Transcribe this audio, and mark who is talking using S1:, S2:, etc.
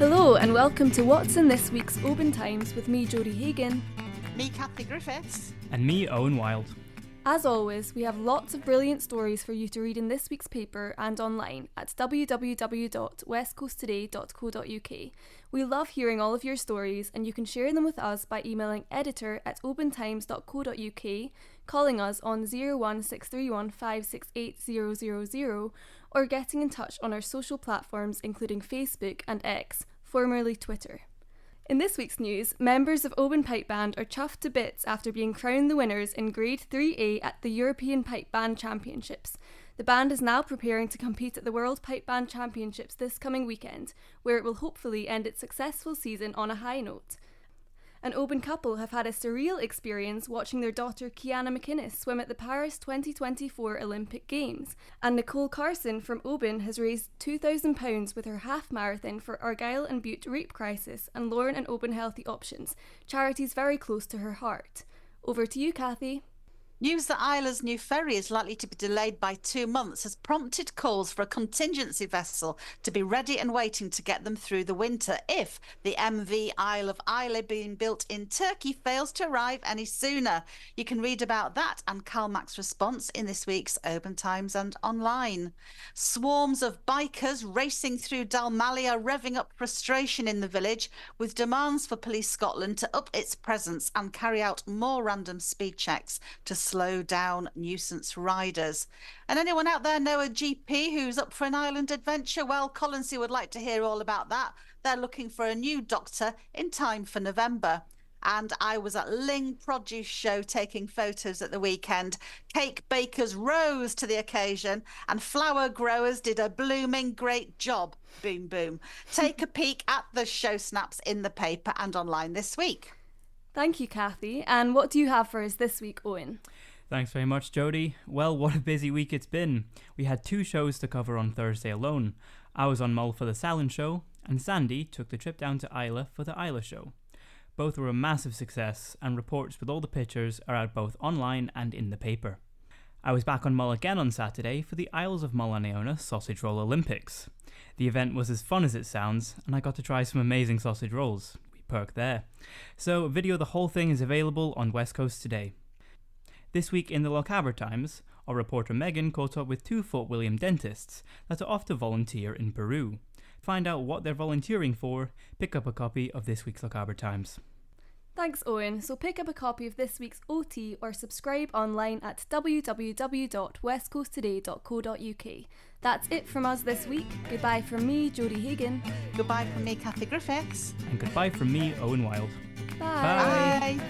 S1: Hello and welcome to What's in this week's Oban Times with me, Jodie Hagan.
S2: Me, Kathy Griffiths.
S3: And me, Owen Wild.
S1: As always, we have lots of brilliant stories for you to read in this week's paper and online at www.westcoasttoday.co.uk. We love hearing all of your stories and you can share them with us by emailing editor@obantimes.co.uk, calling us on 01631 568 000 or getting in touch on our social platforms including Facebook and X, formerly Twitter. In this week's news, members of Oban Pipe Band are chuffed to bits after being crowned the winners in Grade 3A at the European Pipe Band Championships. The band is now preparing to compete at the World Pipe Band Championships this coming weekend, where it will hopefully end its successful season on a high note. An Oban couple have had a surreal experience watching their daughter Kiana McInnes swim at the Paris 2024 Olympic Games, and Nicole Carson from Oban has raised £2,000 with her half marathon for Argyll and Bute Rape Crisis and Lauren and Oban Healthy Options, charities very close to her heart. Over to you, Kathy.
S2: News that Isla's new ferry is likely to be delayed by 2 months has prompted calls for a contingency vessel to be ready and waiting to get them through the winter if the MV Isle of Islay being built in Turkey fails to arrive any sooner. You can read about that and Calmac's response in this week's Oban Times and online. Swarms of bikers racing through Dalmally are revving up frustration in the village with demands for Police Scotland to up its presence and carry out more random speed checks to slow down nuisance riders. And anyone out there know a GP who's up for an island adventure? Well, Colonsea would like to hear all about that. They're looking for a new doctor in time for November. And I was at Ling Produce Show taking photos at the weekend. Cake bakers rose to the occasion and flower growers did a blooming great job. Boom, boom. Take a peek at the show snaps in the paper and online this week.
S1: Thank you, Kathy. And what do you have for us this week, Owen?
S3: Thanks very much, Jodie. Well, what a busy week it's been. We had 2 shows to cover on Thursday alone. I was on Mull for the Salon show, and Sandy took the trip down to Islay for the Islay show. Both were a massive success, and reports with all the pictures are out both online and in the paper. I was back on Mull again on Saturday for the Isles of Mull and Iona Sausage Roll Olympics. The event was as fun as it sounds, and I got to try some amazing sausage rolls. Perk there. So video the whole thing is available on West Coast Today. This week in the Lochaber Times, our reporter Megan caught up with 2 Fort William dentists that are off to volunteer in Peru. Find out what they're volunteering for, pick up a copy of this week's Lochaber Times.
S1: Thanks, Owen. So pick up a copy of this week's OT or subscribe online at www.westcoasttoday.co.uk. That's it from us this week. Goodbye from me, Jodie Hagan.
S2: Goodbye from me, Kathy Griffiths.
S3: And goodbye from me, Owen Wild.
S1: Bye.
S2: Bye.